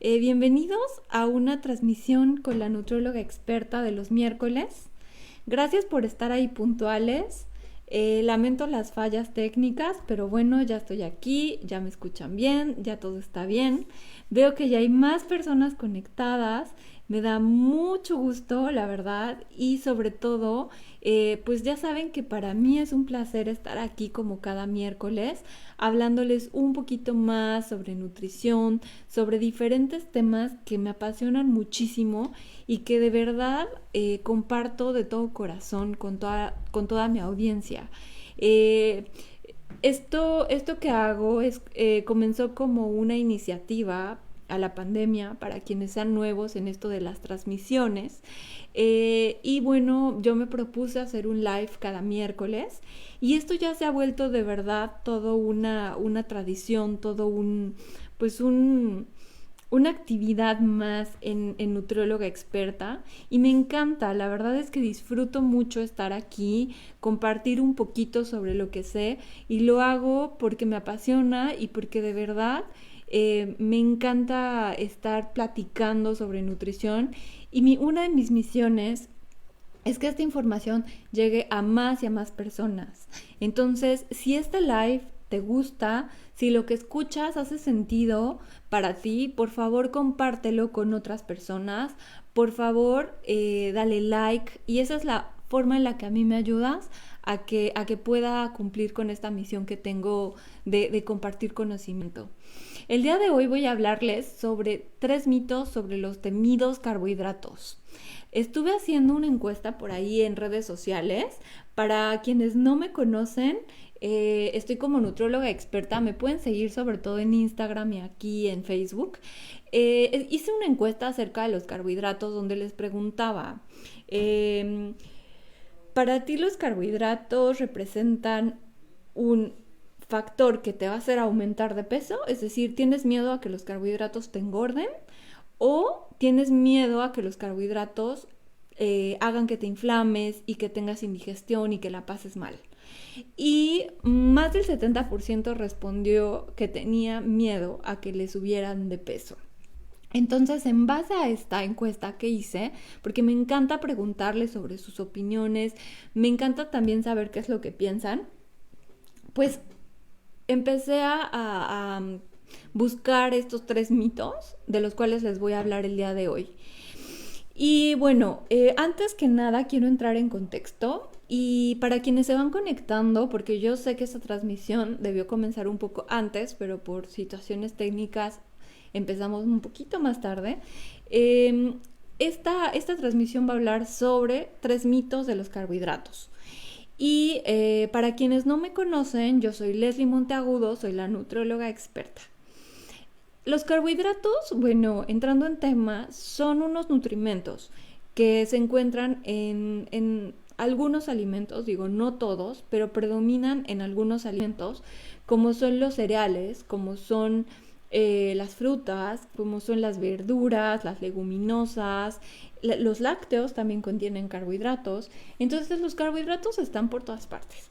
Bienvenidos a una transmisión con la nutrióloga experta de los miércoles. Gracias por estar ahí puntuales. Lamento las fallas técnicas, pero bueno, ya estoy aquí, ya me escuchan bien, ya todo está bien. Veo que ya hay más personas conectadas. Me da mucho gusto, la verdad, y sobre todo, pues ya saben que para mí es un placer estar aquí como cada miércoles, hablándoles un poquito más sobre nutrición, sobre diferentes temas que me apasionan muchísimo y que de verdad comparto de todo corazón con toda mi audiencia. Eh, esto que hago comenzó como una iniciativa a la pandemia para quienes sean nuevos en esto de las transmisiones. Y bueno, yo me propuse hacer un live cada miércoles y esto ya se ha vuelto de verdad todo una tradición, todo pues una actividad más en nutrióloga experta y me encanta, la verdad es que disfruto mucho estar aquí, compartir un poquito sobre lo que sé y lo hago porque me apasiona y porque de verdad me encanta estar platicando sobre nutrición y una de mis misiones es que esta información llegue a más y a más personas. Entonces, si este live te gusta, si lo que escuchas hace sentido para ti, por favor compártelo con otras personas, por favor dale like y esa es la forma en la que a mí me ayudas a que pueda cumplir con esta misión que tengo de compartir conocimiento. El día de hoy voy a hablarles sobre 3 mitos sobre los temidos carbohidratos. Estuve haciendo una encuesta por ahí en redes sociales. Para quienes no me conocen, estoy como nutrióloga experta. Me pueden seguir sobre todo en Instagram y aquí en Facebook. Hice una encuesta acerca de los carbohidratos donde les preguntaba, ¿para ti los carbohidratos representan un factor que te va a hacer aumentar de peso? Es decir, ¿tienes miedo a que los carbohidratos te engorden? ¿O tienes miedo a que los carbohidratos hagan que te inflames y que tengas indigestión y que la pases mal? Y más del 70% respondió que tenía miedo a que le subieran de peso. Entonces, en base a esta encuesta que hice, porque me encanta preguntarles sobre sus opiniones, me encanta también saber qué es lo que piensan, pues empecé a buscar estos 3 mitos de los cuales les voy a hablar el día de hoy. Y bueno, antes que nada quiero entrar en contexto y para quienes se van conectando, porque yo sé que esta transmisión debió comenzar un poco antes, pero por situaciones técnicas empezamos un poquito más tarde. Esta transmisión va a hablar sobre 3 mitos de los carbohidratos. Y para quienes no me conocen, yo soy Leslie Monteagudo, soy la nutrióloga experta. Los carbohidratos, bueno, entrando en tema, son unos nutrimentos que se encuentran en algunos alimentos, digo no todos, pero predominan en algunos alimentos, como son los cereales, como son las frutas, como son las verduras, las leguminosas, los lácteos también contienen carbohidratos. Entonces los carbohidratos están por todas partes.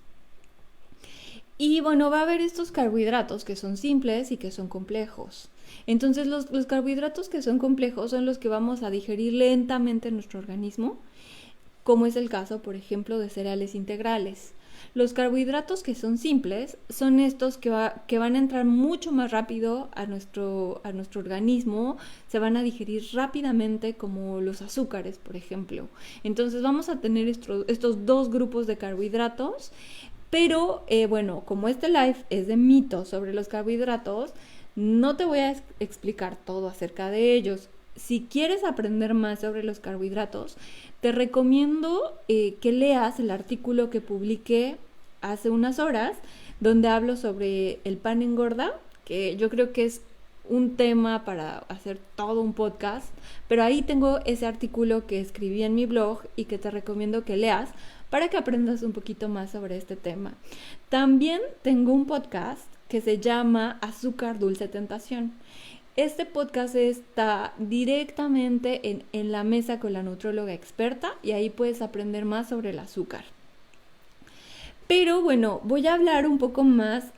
Y bueno, va a haber estos carbohidratos que son simples y que son complejos. Entonces los carbohidratos que son complejos son los que vamos a digerir lentamente en nuestro organismo, como es el caso, por ejemplo, de cereales integrales. Los carbohidratos que son simples son estos que van a entrar mucho más rápido a nuestro organismo, se van a digerir rápidamente como los azúcares, por ejemplo. Entonces vamos a tener estos 2 grupos de carbohidratos, pero bueno, como este live es de mitos sobre los carbohidratos, no te voy a explicar todo acerca de ellos. Si quieres aprender más sobre los carbohidratos, te recomiendo que leas el artículo que publiqué hace unas horas, donde hablo sobre el pan engorda, que yo creo que es un tema para hacer todo un podcast, pero ahí tengo ese artículo que escribí en mi blog y que te recomiendo que leas para que aprendas un poquito más sobre este tema. También tengo un podcast que se llama Azúcar Dulce Tentación. Este podcast está directamente en la mesa con la nutrióloga experta y ahí puedes aprender más sobre el azúcar. Pero bueno, voy a hablar un poco más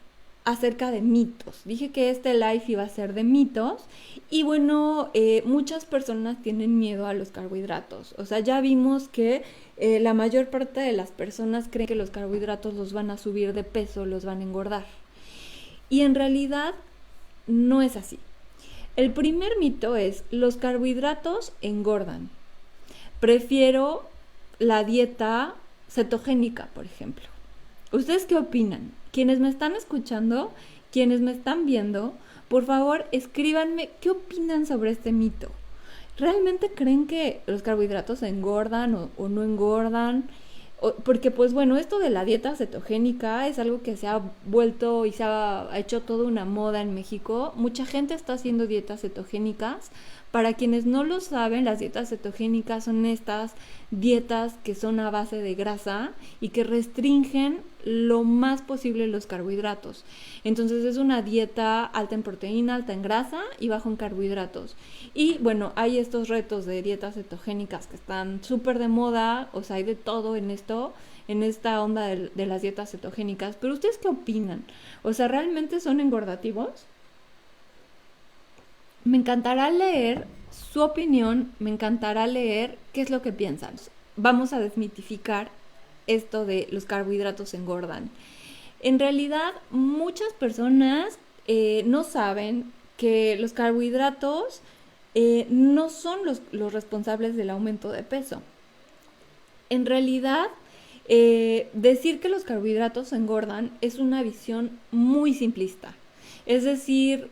acerca de mitos. Dije que este live iba a ser de mitos y bueno, muchas personas tienen miedo a los carbohidratos. O sea, ya vimos que la mayor parte de las personas creen que los carbohidratos los van a subir de peso, los van a engordar. Y en realidad no es así. El primer mito es: los carbohidratos engordan. Prefiero la dieta cetogénica, por ejemplo. ¿Ustedes qué opinan? Quienes me están escuchando, quienes me están viendo, por favor, escríbanme qué opinan sobre este mito. ¿Realmente creen que los carbohidratos engordan o no engordan? Porque pues bueno, esto de la dieta cetogénica es algo que se ha vuelto y se ha hecho toda una moda en México. Mucha gente está haciendo dietas cetogénicas. Para quienes no lo saben, las dietas cetogénicas son estas dietas que son a base de grasa y que restringen lo más posible los carbohidratos. Entonces es una dieta alta en proteína, alta en grasa y bajo en carbohidratos. Y bueno, hay estos retos de dietas cetogénicas que están súper de moda, o sea, hay de todo en esto, en esta onda de las dietas cetogénicas. Pero ¿ustedes qué opinan? O sea, ¿realmente son engordativos? Me encantará leer su opinión, me encantará leer qué es lo que piensan. Vamos a desmitificar esto de los carbohidratos engordan. En realidad, muchas personas no saben que los carbohidratos no son los responsables del aumento de peso. En realidad, decir que los carbohidratos engordan es una visión muy simplista. Es decir,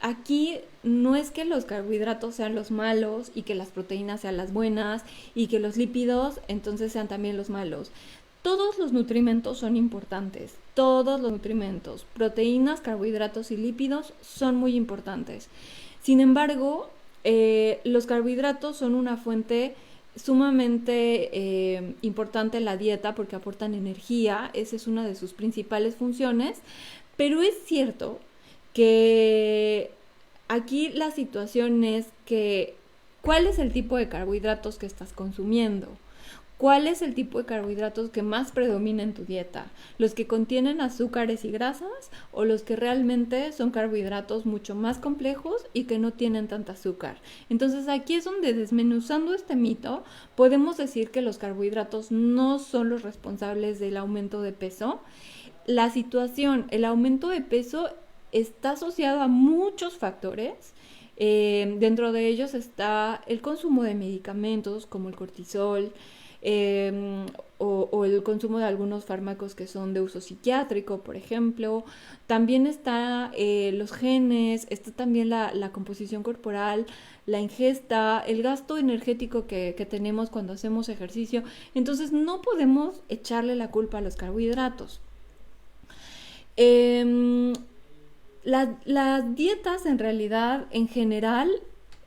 aquí no es que los carbohidratos sean los malos y que las proteínas sean las buenas y que los lípidos entonces sean también los malos. Todos los nutrimentos son importantes, todos los nutrimentos, proteínas, carbohidratos y lípidos son muy importantes. Sin embargo, los carbohidratos son una fuente sumamente importante en la dieta porque aportan energía, esa es una de sus principales funciones, pero es cierto que aquí la situación es que ¿cuál es el tipo de carbohidratos que estás consumiendo? ¿Cuál es el tipo de carbohidratos que más predomina en tu dieta? ¿Los que contienen azúcares y grasas o los que realmente son carbohidratos mucho más complejos y que no tienen tanta azúcar? Entonces aquí es donde, desmenuzando este mito, podemos decir que los carbohidratos no son los responsables del aumento de peso. La situación, el aumento de peso está asociado a muchos factores. Dentro de ellos está el consumo de medicamentos como el cortisol, o el consumo de algunos fármacos que son de uso psiquiátrico, por ejemplo. También está los genes, está también la composición corporal, la ingesta, el gasto energético que tenemos cuando hacemos ejercicio. Entonces no podemos echarle la culpa a los carbohidratos. Las dietas en realidad, en general,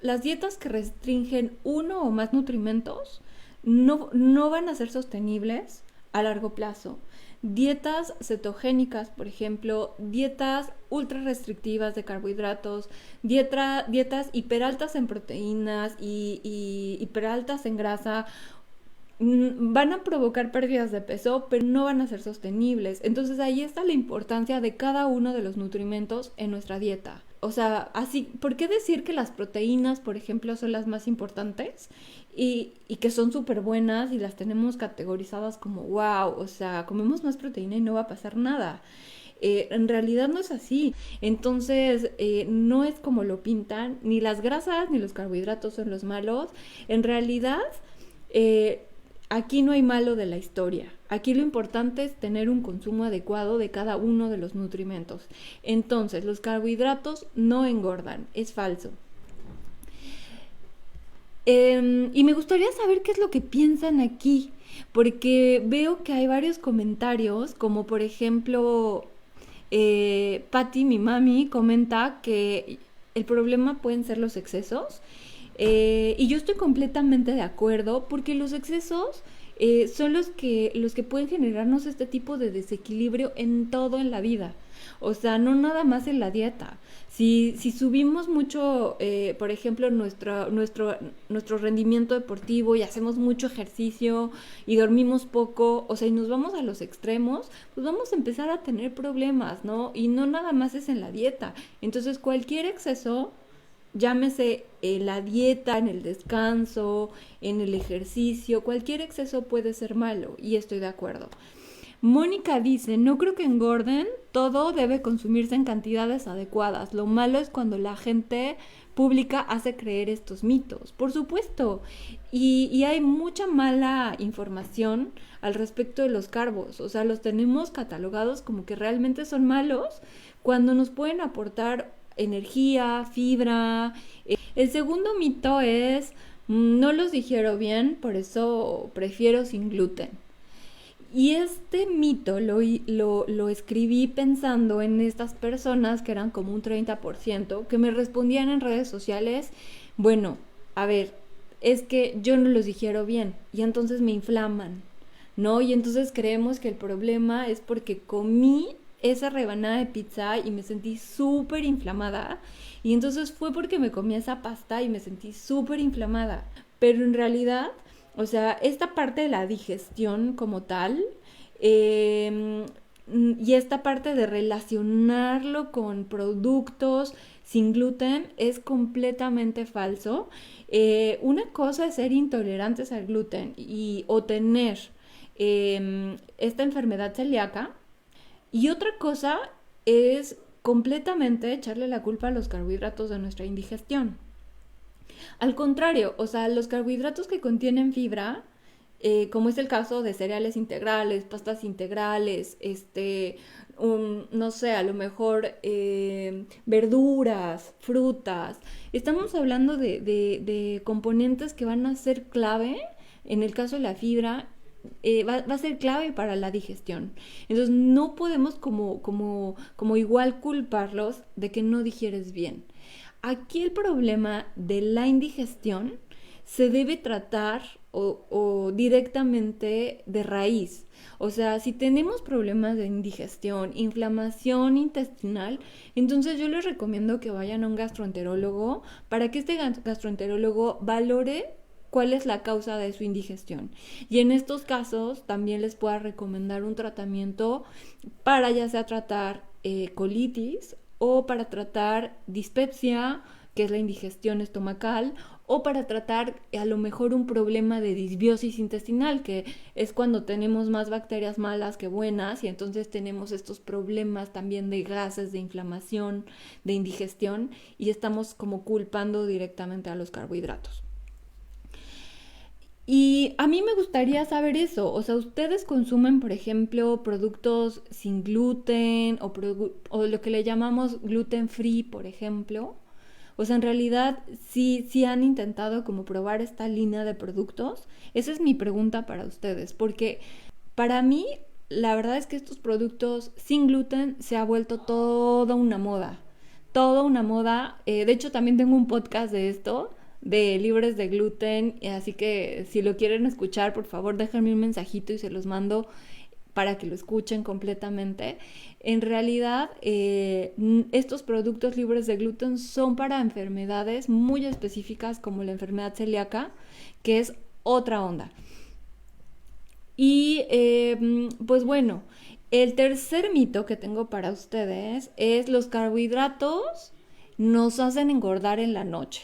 las dietas que restringen uno o más nutrimentos no van a ser sostenibles a largo plazo. Dietas cetogénicas, por ejemplo, dietas ultra restrictivas de carbohidratos, dietas hiperaltas en proteínas y hiperaltas en grasa, van a provocar pérdidas de peso, pero no van a ser sostenibles. Entonces ahí está la importancia de cada uno de los nutrimentos en nuestra dieta. O sea, así, ¿por qué decir que las proteínas, por ejemplo, son las más importantes y que son súper buenas y las tenemos categorizadas como wow, o sea, comemos más proteína y no va a pasar nada? En realidad no es así. Entonces no es como lo pintan, ni las grasas ni los carbohidratos son los malos. En realidad aquí no hay malo de la historia. Aquí lo importante es tener un consumo adecuado de cada uno de los nutrimentos. Entonces, los carbohidratos no engordan, es falso. Y me gustaría saber qué es lo que piensan aquí, porque veo que hay varios comentarios, como por ejemplo, Patti, mi mami, comenta que el problema pueden ser los excesos. Y yo estoy completamente de acuerdo porque los excesos son los que pueden generarnos este tipo de desequilibrio en todo en la vida. O sea, no nada más en la dieta. Si subimos mucho, por ejemplo, nuestro rendimiento deportivo y hacemos mucho ejercicio y dormimos poco, o sea, y nos vamos a los extremos, pues vamos a empezar a tener problemas, ¿no? Y no nada más es en la dieta. Entonces, cualquier exceso, llámese la dieta, en el descanso, en el ejercicio, cualquier exceso puede ser malo, y estoy de acuerdo. Mónica dice, no creo que engorden, todo debe consumirse en cantidades adecuadas. Lo malo es cuando la gente pública hace creer estos mitos. Por supuesto, y hay mucha mala información al respecto de los carbos. O sea, los tenemos catalogados como que realmente son malos cuando nos pueden aportar energía, fibra. El segundo mito es, no los digiero bien, por eso prefiero sin gluten. Y este mito lo escribí pensando en estas personas que eran como un 30%, que me respondían en redes sociales, bueno, a ver, es que yo no los digiero bien y entonces me inflaman, ¿no? Y entonces creemos que el problema es porque comí esa rebanada de pizza y me sentí súper inflamada, y entonces fue porque me comí esa pasta y me sentí súper inflamada. Pero en realidad, o sea, esta parte de la digestión como tal, eh, y esta parte de relacionarlo con productos sin gluten es completamente falso. Una cosa es ser intolerantes al gluten o tener esta enfermedad celíaca, y otra cosa es completamente echarle la culpa a los carbohidratos de nuestra indigestión. Al contrario, o sea, los carbohidratos que contienen fibra, como es el caso de cereales integrales, pastas integrales, no sé, a lo mejor verduras, frutas. Estamos hablando de componentes que van a ser clave, en el caso de la fibra, va a ser clave para la digestión. Entonces no podemos como igual culparlos de que no digieres bien. Aquí el problema de la indigestión se debe tratar o directamente de raíz. O sea, si tenemos problemas de indigestión, inflamación intestinal, entonces yo les recomiendo que vayan a un gastroenterólogo para que este gastroenterólogo valore cuál es la causa de su indigestión. Y en estos casos también les pueda recomendar un tratamiento para ya sea tratar colitis, o para tratar dispepsia, que es la indigestión estomacal, o para tratar a lo mejor un problema de disbiosis intestinal, que es cuando tenemos más bacterias malas que buenas, y entonces tenemos estos problemas también de gases, de inflamación, de indigestión, y estamos como culpando directamente a los carbohidratos. Y a mí me gustaría saber eso, o sea, ¿ustedes consumen, por ejemplo, productos sin gluten o lo que le llamamos gluten free, por ejemplo? O sea, en realidad, sí han intentado como probar esta línea de productos. Esa es mi pregunta para ustedes, porque para mí, la verdad es que estos productos sin gluten se ha vuelto toda una moda. Toda una moda. De hecho, también tengo un podcast de esto, de libres de gluten. Así que si lo quieren escuchar, por favor, déjenme un mensajito y se los mando para que lo escuchen completamente. En realidad, estos productos libres de gluten son para enfermedades muy específicas como la enfermedad celíaca, que es otra onda. Y pues bueno, el tercer mito que tengo para ustedes es: los carbohidratos nos hacen engordar en la noche.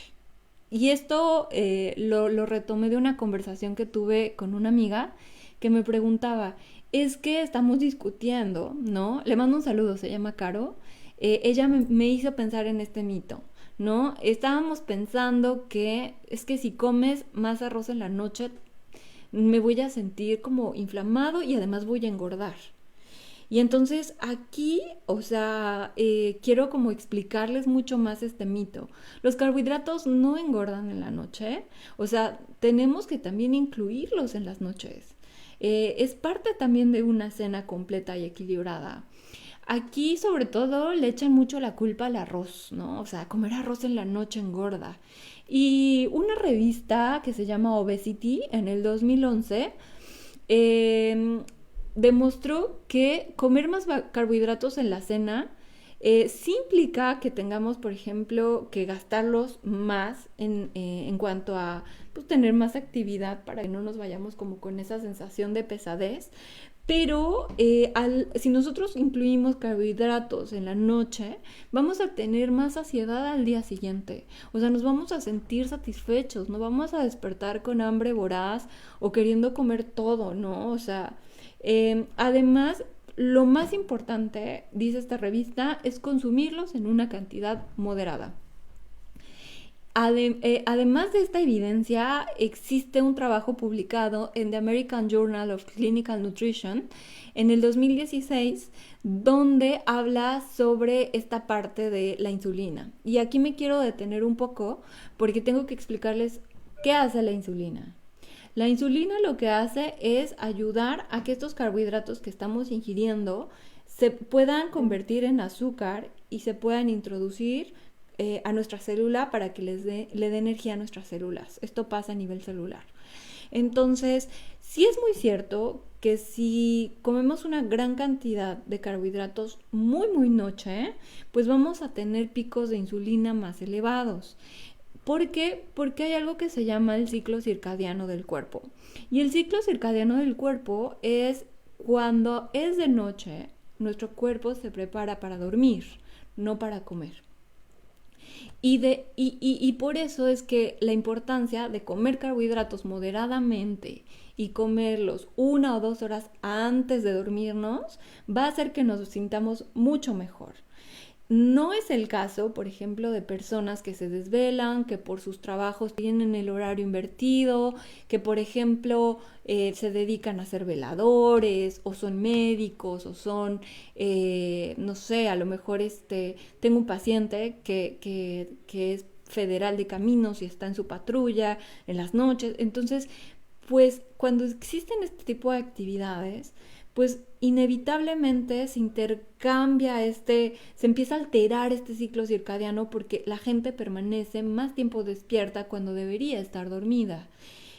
Y esto lo retomé de una conversación que tuve con una amiga que me preguntaba, es que estamos discutiendo, ¿no? Le mando un saludo, se llama Caro. Ella me hizo pensar en este mito, ¿no? Estábamos pensando que es que si comes más arroz en la noche, me voy a sentir como inflamado y además voy a engordar. Y entonces aquí, o sea, quiero como explicarles mucho más este mito. Los carbohidratos no engordan en la noche, o sea, tenemos que también incluirlos en las noches. Es parte también de una cena completa y equilibrada. Aquí sobre todo le echan mucho la culpa al arroz, ¿no? O sea, comer arroz en la noche engorda. Y una revista que se llama Obesity en el 2011 eh, demostró que comer más carbohidratos en la cena sí implica que tengamos, por ejemplo, que gastarlos más en cuanto a pues, tener más actividad para que no nos vayamos como con esa sensación de pesadez. Pero si nosotros incluimos carbohidratos en la noche, vamos a tener más saciedad al día siguiente. O sea, nos vamos a sentir satisfechos, no vamos a despertar con hambre voraz o queriendo comer todo, ¿no? O sea, además, lo más importante, dice esta revista, es consumirlos en una cantidad moderada. Además de esta evidencia, existe un trabajo publicado en The American Journal of Clinical Nutrition en el 2016 donde habla sobre esta parte de la insulina. Y aquí me quiero detener un poco porque tengo que explicarles qué hace la insulina. La insulina lo que hace es ayudar a que estos carbohidratos que estamos ingiriendo se puedan convertir en azúcar y se puedan introducir a nuestra célula para que le dé energía a nuestras células. Esto pasa a nivel celular. Entonces, sí es muy cierto que si comemos una gran cantidad de carbohidratos muy noche, pues vamos a tener picos de insulina más elevados. ¿Por qué? Porque hay algo que se llama el ciclo circadiano del cuerpo. Y el ciclo circadiano del cuerpo es cuando es de noche, nuestro cuerpo se prepara para dormir, no para comer. Y por eso es que la importancia de comer carbohidratos moderadamente y comerlos 1 o 2 horas antes de dormirnos va a hacer que nos sintamos mucho mejor. No es el caso, por ejemplo, de personas que se desvelan, que por sus trabajos tienen el horario invertido, que por ejemplo se dedican a ser veladores, o son médicos, o son, no sé, a lo mejor tengo un paciente que es federal de caminos y está en su patrulla en las noches. Entonces, pues cuando existen este tipo de actividades, pues inevitablemente se intercambia se empieza a alterar este ciclo circadiano porque la gente permanece más tiempo despierta cuando debería estar dormida.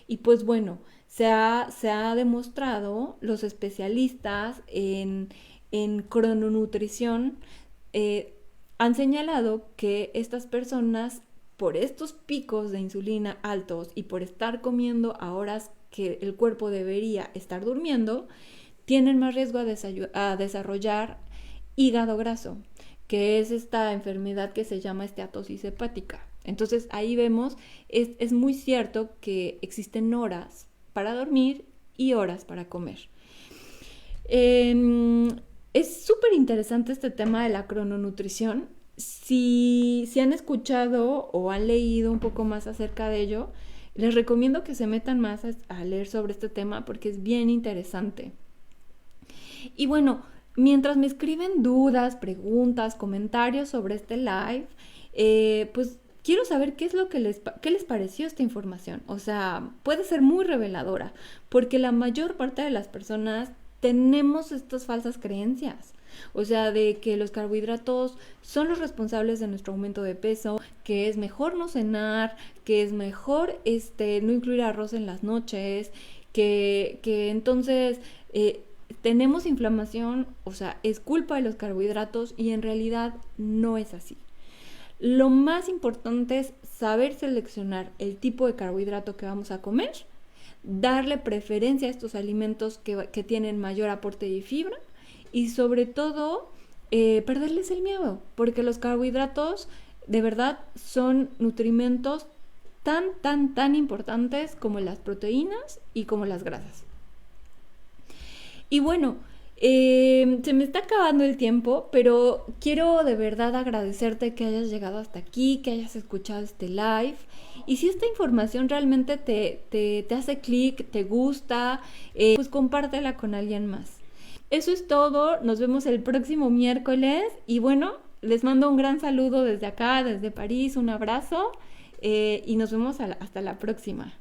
Y pues bueno, se ha demostrado, los especialistas en crononutrición han señalado que estas personas, por estos picos de insulina altos y por estar comiendo a horas que el cuerpo debería estar durmiendo, tienen más riesgo a desarrollar hígado graso, que es esta enfermedad que se llama esteatosis hepática. Entonces ahí vemos, es muy cierto que existen horas para dormir y horas para comer. Es súper interesante este tema de la crononutrición. Si han escuchado o han leído un poco más acerca de ello, les recomiendo que se metan más a leer sobre este tema porque es bien interesante. Y bueno, mientras me escriben dudas, preguntas, comentarios sobre este live, pues quiero saber qué les pareció esta información. O sea, puede ser muy reveladora, porque la mayor parte de las personas tenemos estas falsas creencias. O sea, de que los carbohidratos son los responsables de nuestro aumento de peso, que es mejor no cenar, que es mejor no incluir arroz en las noches, que entonces tenemos inflamación, o sea, es culpa de los carbohidratos y en realidad no es así. Lo más importante es saber seleccionar el tipo de carbohidrato que vamos a comer, darle preferencia a estos alimentos que tienen mayor aporte de fibra y sobre todo perderles el miedo, porque los carbohidratos de verdad son nutrimentos tan importantes como las proteínas y como las grasas. Y bueno, se me está acabando el tiempo, pero quiero de verdad agradecerte que hayas llegado hasta aquí, que hayas escuchado este live. Y si esta información realmente te hace clic, te gusta, pues compártela con alguien más. Eso es todo, nos vemos el próximo miércoles y bueno, les mando un gran saludo desde acá, desde París, un abrazo y nos vemos hasta la próxima.